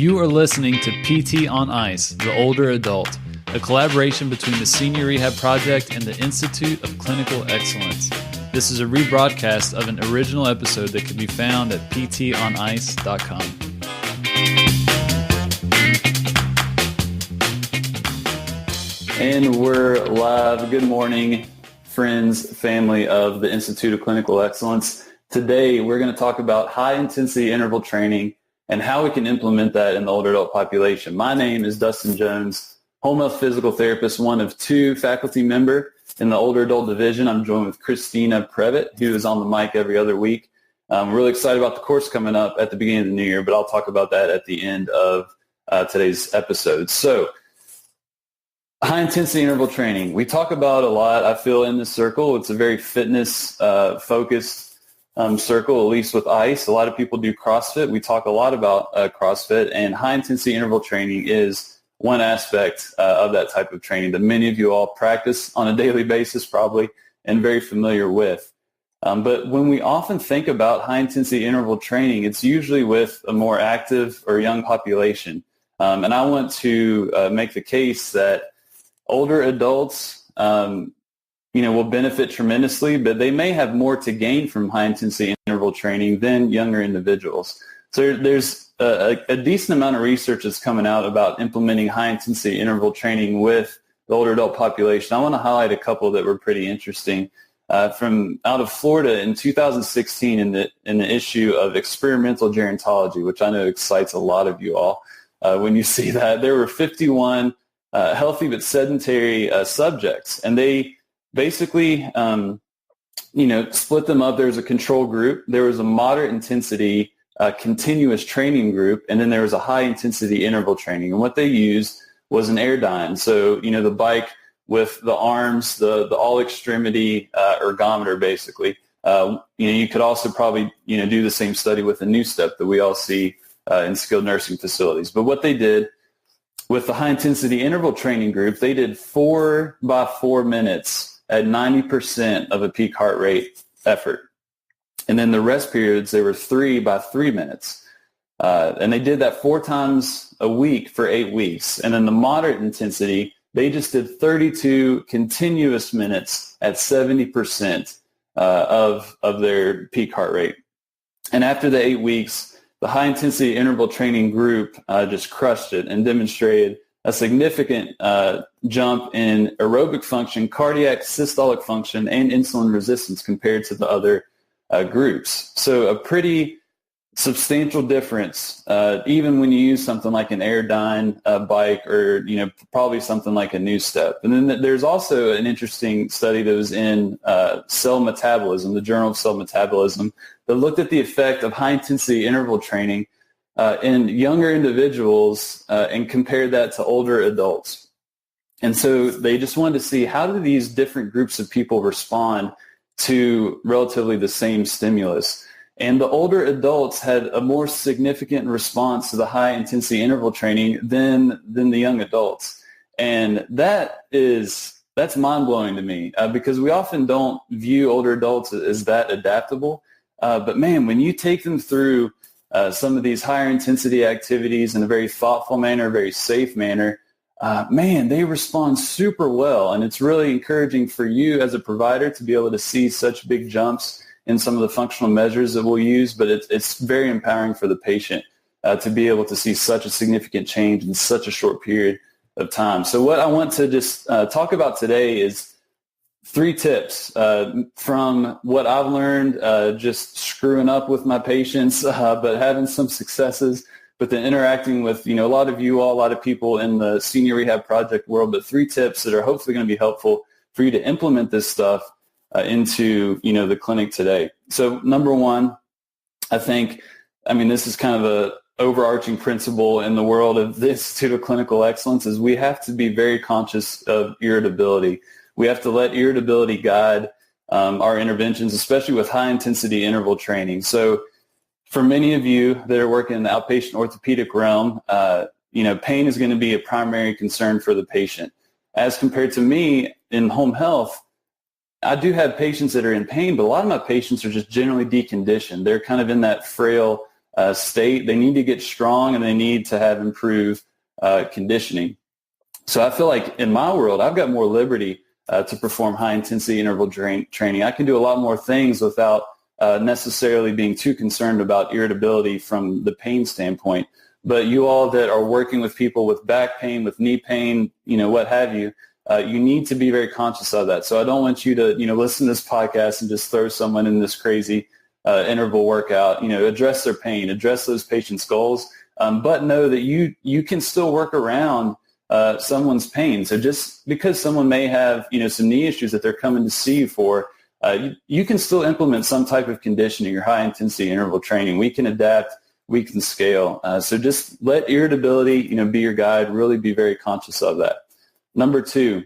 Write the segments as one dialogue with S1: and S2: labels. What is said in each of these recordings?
S1: You are listening to PT on Ice, The Older Adult, a collaboration between the Senior Rehab Project and the Institute of Clinical Excellence. This is a rebroadcast of an original episode that can be found at ptonice.com. And we're live. Good morning, friends, family of the Institute of Clinical Excellence. Today, we're going to talk about high-intensity interval training and how we can implement that in the older adult population. My name is Dustin Jones, home health physical therapist, one of two faculty member in the older adult division. I'm joined with Christina Previtt, who is on the mic every other week. I'm really excited about the course coming up at the beginning of the new year, but I'll talk about that at the end of today's episode. So, high-intensity interval training. We talk about a lot, I feel, in this circle. It's a very fitness-focused circle, at least with ICE. A lot of people do CrossFit. We talk a lot about CrossFit, and high-intensity interval training is one aspect of that type of training that many of you all practice on a daily basis probably and very familiar with. But when we often think about high-intensity interval training, it's usually with a more active or young population. And I want to make the case that older adults will benefit tremendously, but they may have more to gain from high-intensity interval training than younger individuals. So there's a decent amount of research that's coming out about implementing high-intensity interval training with the older adult population. I want to highlight a couple that were pretty interesting. From out of Florida in 2016 in the issue of experimental gerontology, which I know excites a lot of you all when you see that. There were 51 healthy but sedentary subjects, and they basically, split them up. There was a control group. There was a moderate intensity continuous training group, and then there was a high intensity interval training. And what they used was an Airdyne. So, the bike with the arms, the all extremity ergometer, basically. You could also probably, do the same study with a new step that we all see in skilled nursing facilities. But what they did with the high intensity interval training group, they did 4 by 4 minutes at 90% of a peak heart rate effort. And then the rest periods, they were 3 by 3 minutes. And they did that 4 times a week for 8 weeks. And then the moderate intensity, they just did 32 continuous minutes at 70% of their peak heart rate. And after the 8 weeks, the high-intensity interval training group just crushed it and demonstrated a significant jump in aerobic function, cardiac systolic function, and insulin resistance compared to the other groups. So a pretty substantial difference, even when you use something like an Airdyne bike or, probably something like a new step. And then there's also an interesting study that was in Cell Metabolism, the Journal of Cell Metabolism, that looked at the effect of high-intensity interval training in younger individuals and compared that to older adults. And so they just wanted to see, how do these different groups of people respond to relatively the same stimulus? And the older adults had a more significant response to the high-intensity interval training than the young adults. And that's mind-blowing to me because we often don't view older adults as that adaptable. But man, when you take them through some of these higher intensity activities in a very thoughtful manner, a very safe manner, they respond super well. And it's really encouraging for you as a provider to be able to see such big jumps in some of the functional measures that we'll use, but it's very empowering for the patient to be able to see such a significant change in such a short period of time. So what I want to just talk about today is 3 tips from what I've learned just screwing up with my patients, but having some successes, but then interacting with, a lot of you all, a lot of people in the Senior Rehab Project world, but 3 tips that are hopefully going to be helpful for you to implement this stuff into, the clinic today. So number 1, this is kind of a overarching principle in the world of the Institute of Clinical Excellence, is we have to be very conscious of irritability. We have to let irritability guide our interventions, especially with high-intensity interval training. So for many of you that are working in the outpatient orthopedic realm, pain is going to be a primary concern for the patient. As compared to me in home health, I do have patients that are in pain, but a lot of my patients are just generally deconditioned. They're kind of in that frail state. They need to get strong, and they need to have improved conditioning. So I feel like in my world, I've got more liberty to perform high-intensity interval training. I can do a lot more things without necessarily being too concerned about irritability from the pain standpoint. But you all that are working with people with back pain, with knee pain, what have you, you need to be very conscious of that. So I don't want you to, listen to this podcast and just throw someone in this crazy interval workout. Address their pain, address those patients' goals, but know that you can still work around someone's pain. So just because someone may have, some knee issues that they're coming to see you for, you can still implement some type of conditioning or high-intensity interval training. We can adapt. We can scale. So just let irritability, be your guide. Really be very conscious of that. Number 2,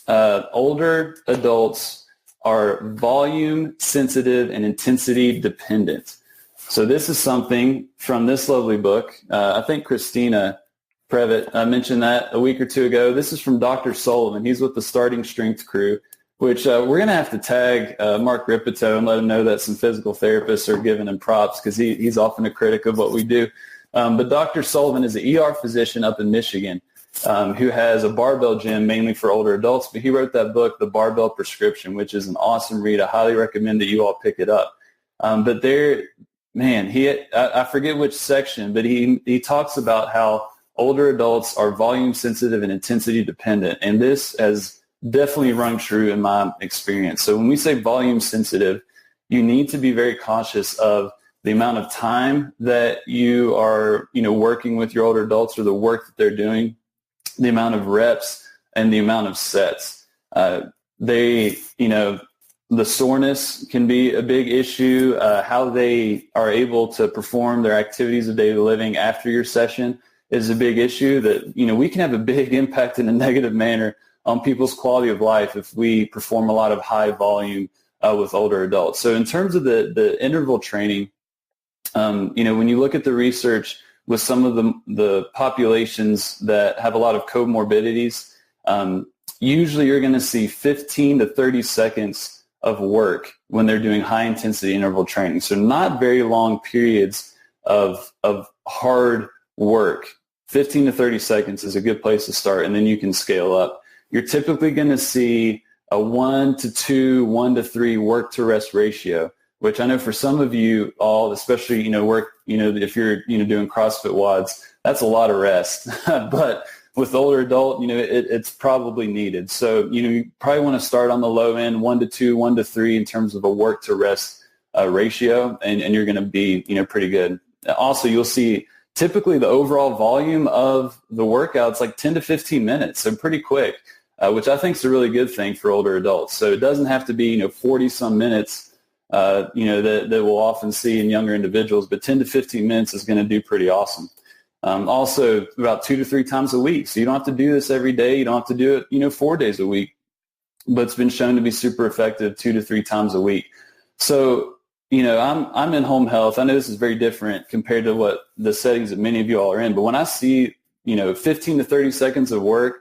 S1: older adults are volume sensitive and intensity dependent. So this is something from this lovely book. I think Christina Previtt mentioned that a week or two ago. This is from Dr. Sullivan. He's with the Starting Strength crew, which we're going to have to tag Mark Ripito and let him know that some physical therapists are giving him props because he's often a critic of what we do. But Dr. Sullivan is an ER physician up in Michigan who has a barbell gym mainly for older adults, but he wrote that book, The Barbell Prescription, which is an awesome read. I highly recommend that you all pick it up. But I forget which section, but he talks about how older adults are volume sensitive and intensity dependent, and this has definitely rung true in my experience. So when we say volume sensitive, you need to be very cautious of the amount of time that you are, working with your older adults or the work that they're doing, the amount of reps and the amount of sets. The soreness can be a big issue. How they are able to perform their activities of daily living after your session is a big issue that, we can have a big impact in a negative manner on people's quality of life if we perform a lot of high volume with older adults. So in terms of the interval training, when you look at the research with some of the populations that have a lot of comorbidities, usually you're going to see 15 to 30 seconds of work when they're doing high-intensity interval training. So not very long periods of hard work. 15 to 30 seconds is a good place to start, and then you can scale up. You're typically going to see a 1-to-2, 1-to-3 work-to-rest ratio, which I know for some of you all, especially, if you're, doing CrossFit WODs, that's a lot of rest. But with older adult, it's probably needed. So, you probably want to start on the low end, 1-to-2, 1-to-3 in terms of a work-to-rest ratio, and you're going to be, pretty good. Also, you'll see typically the overall volume of the workout's like 10 to 15 minutes, so pretty quick, which I think is a really good thing for older adults. So it doesn't have to be, 40-some minutes, that we'll often see in younger individuals, but 10 to 15 minutes is going to do pretty awesome. Also, about 2 to 3 times a week. So you don't have to do this every day. You don't have to do it, 4 days a week, but it's been shown to be super effective 2 to 3 times a week. So, I'm in home health. I know this is very different compared to what the settings that many of you all are in, but when I see, 15 to 30 seconds of work,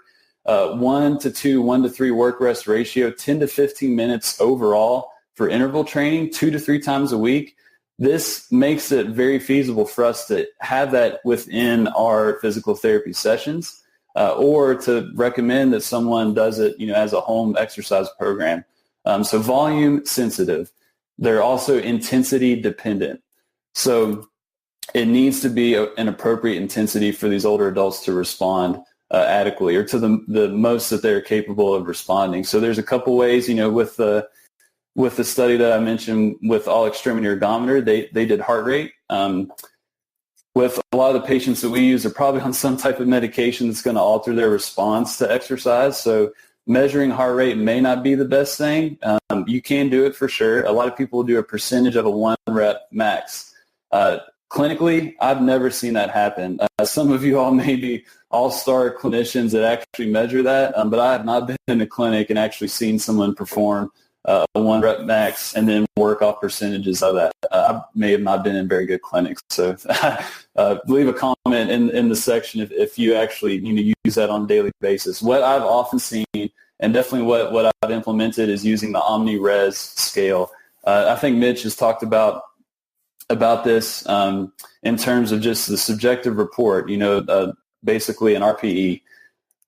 S1: 1-to-2, 1-to-3 work rest ratio, 10 to 15 minutes overall for interval training, 2 to 3 times a week, this makes it very feasible for us to have that within our physical therapy sessions, or to recommend that someone does it, as a home exercise program. So volume sensitive. They're also intensity dependent. So it needs to be an appropriate intensity for these older adults to respond adequately, or to the most that they're capable of responding. So there's a couple ways, with the study that I mentioned with All Extremity Ergometer, they did heart rate. With a lot of the patients that we use are probably on some type of medication that's going to alter their response to exercise. So measuring heart rate may not be the best thing. You can do it for sure. A lot of people do a percentage of a 1 rep max. Clinically, I've never seen that happen. Some of you all may be all-star clinicians that actually measure that, but I have not been in a clinic and actually seen someone perform a 1 rep max and then work off percentages of that. I may have not been in very good clinics. So leave a comment in the section if you actually use that on a daily basis. What I've often seen, and definitely what I've implemented, is using the OmniRes scale. I think Mitch has talked about about this in terms of just the subjective report, basically an RPE.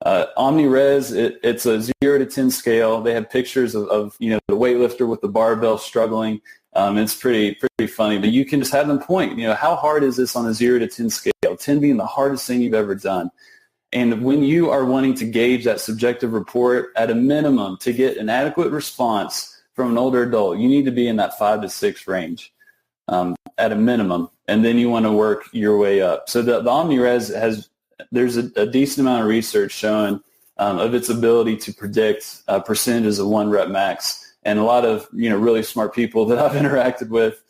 S1: OmniRes, it's a 0 to 10 scale. They have pictures of the weightlifter with the barbell struggling. It's pretty funny, but you can just have them point, how hard is this on a 0 to 10 scale, 10 being the hardest thing you've ever done. And when you are wanting to gauge that subjective report, at a minimum, to get an adequate response from an older adult, you need to be in that 5 to 6 range at a minimum, and then you want to work your way up. So the OmniRes there's a decent amount of research showing of its ability to predict percentages of 1 rep max, and a lot of really smart people that I've interacted with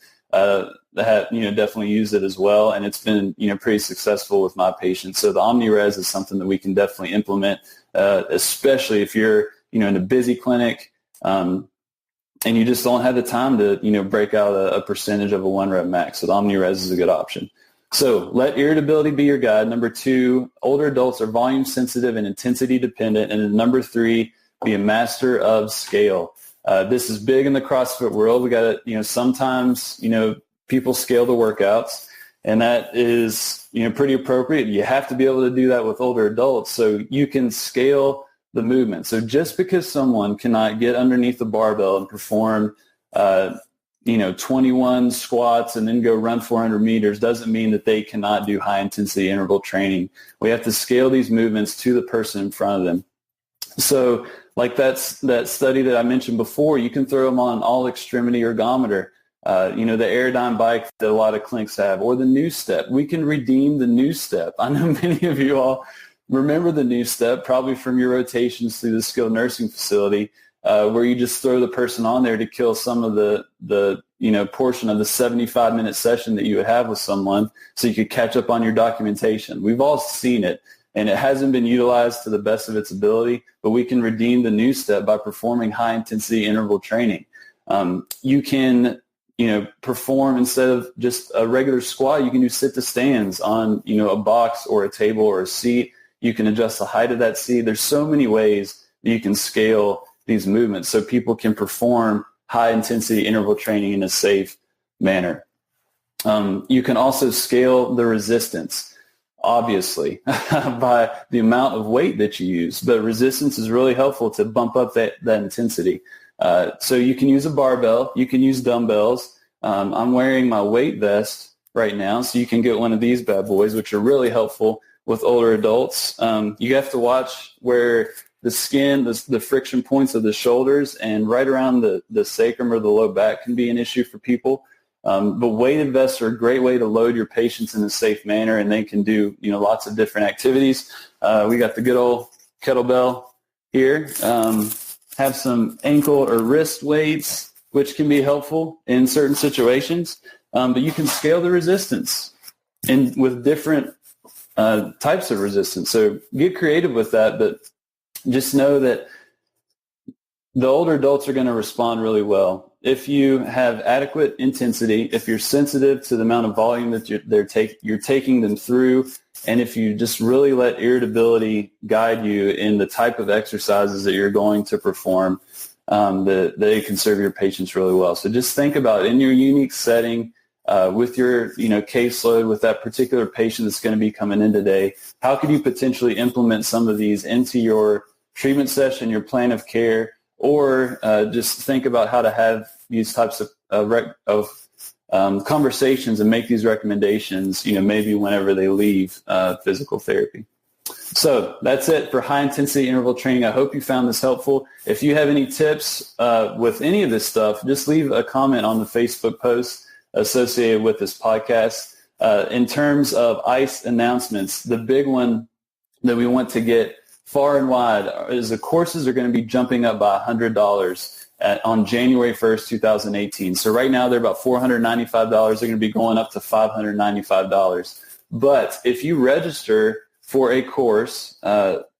S1: that have definitely used it as well, and it's been pretty successful with my patients. So the OmniRes is something that we can definitely implement, especially if you're in a busy clinic and you just don't have the time to break out a percentage of a 1 rep max. So the OmniRes is a good option. So let irritability be your guide. Number 2, older adults are volume sensitive and intensity dependent. And then number 3, be a master of scale. This is big in the CrossFit world. We got to, sometimes, people scale the workouts, and that is, pretty appropriate. You have to be able to do that with older adults so you can scale the movement. So just because someone cannot get underneath the barbell and perform, 21 squats and then go run 400 meters doesn't mean that they cannot do high intensity interval training. We have to scale these movements to the person in front of them. So like that study that I mentioned before, you can throw them on all extremity ergometer, the Airdyne bike that a lot of clinics have, or the New Step. We can redeem the New Step. I know many of you all remember the New Step, probably from your rotations through the skilled nursing facility, where you just throw the person on there to kill some of the portion of the 75-minute session that you would have with someone so you could catch up on your documentation. We've all seen it, and it hasn't been utilized to the best of its ability, but we can redeem the New Step by performing high-intensity interval training. You can perform, instead of just a regular squat, you can do sit-to-stands on a box or a table or a seat. You can adjust the height of that seat. There's so many ways that you can scale these movements so people can perform high-intensity interval training in a safe manner. You can also scale the resistance, obviously, by the amount of weight that you use. But resistance is really helpful to bump up that intensity. So you can use a barbell. You can use dumbbells. I'm wearing my weight vest right now, so you can get one of these bad boys, which are really helpful with older adults. You have to watch where the skin, the friction points of the shoulders, and right around the sacrum or the low back can be an issue for people. But weighted vests are a great way to load your patients in a safe manner, and they can do lots of different activities. We got the good old kettlebell here. Have some ankle or wrist weights, which can be helpful in certain situations. But you can scale the resistance with different types of resistance. So get creative with that, but just know that the older adults are going to respond really well. If you have adequate intensity, if you're sensitive to the amount of volume that you're taking them through, and if you just really let irritability guide you in the type of exercises that you're going to perform, they can serve your patients really well. So just think about, in your unique setting, with your caseload, with that particular patient that's going to be coming in today, how could you potentially implement some of these into your treatment session, your plan of care, or just think about how to have these types of conversations and make these recommendations, maybe whenever they leave physical therapy. So that's it for high-intensity interval training. I hope you found this helpful. If you have any tips with any of this stuff, just leave a comment on the Facebook post associated with this podcast. In terms of ICE announcements, the big one that we want to get far and wide is the courses are going to be jumping up by $100 on January 1st, 2018. So right now they're about $495. They're going to be going up to $595. But if you register for a course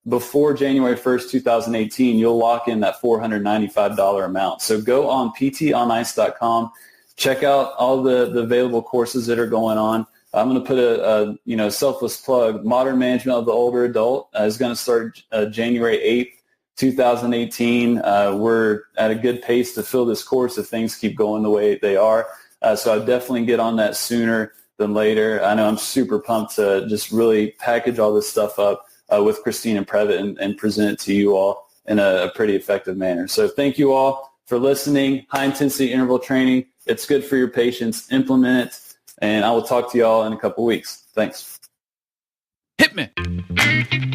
S1: before January 1st, 2018, you'll lock in that $495 amount. So go on ptonice.com. Check out all the available courses that are going on. I'm going to put a selfless plug. Modern Management of the Older Adult is going to start January 8th, 2018. We're at a good pace to fill this course if things keep going the way they are. So I'd definitely get on that sooner than later. I know I'm super pumped to just really package all this stuff up with Christine and Previtt and present it to you all in a pretty effective manner. So thank you all for listening. High intensity interval training. It's good for your patients. Implement it. And I will talk to you all in a couple weeks. Thanks.
S2: Hit me.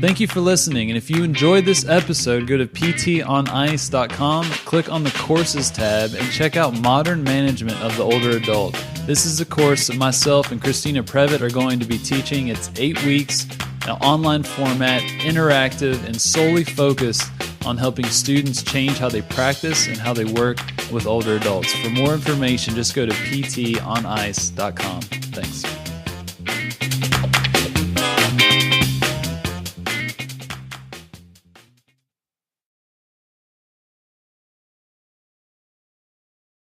S2: Thank you for listening. And if you enjoyed this episode, go to ptonice.com, click on the courses tab, and check out Modern Management of the Older Adult. This is a course that myself and Christina Previtt are going to be teaching. It's 8 weeks, an online format, interactive, and solely focused on helping students change how they practice and how they work with older adults. For more information, just go to ptonice.com. Thanks.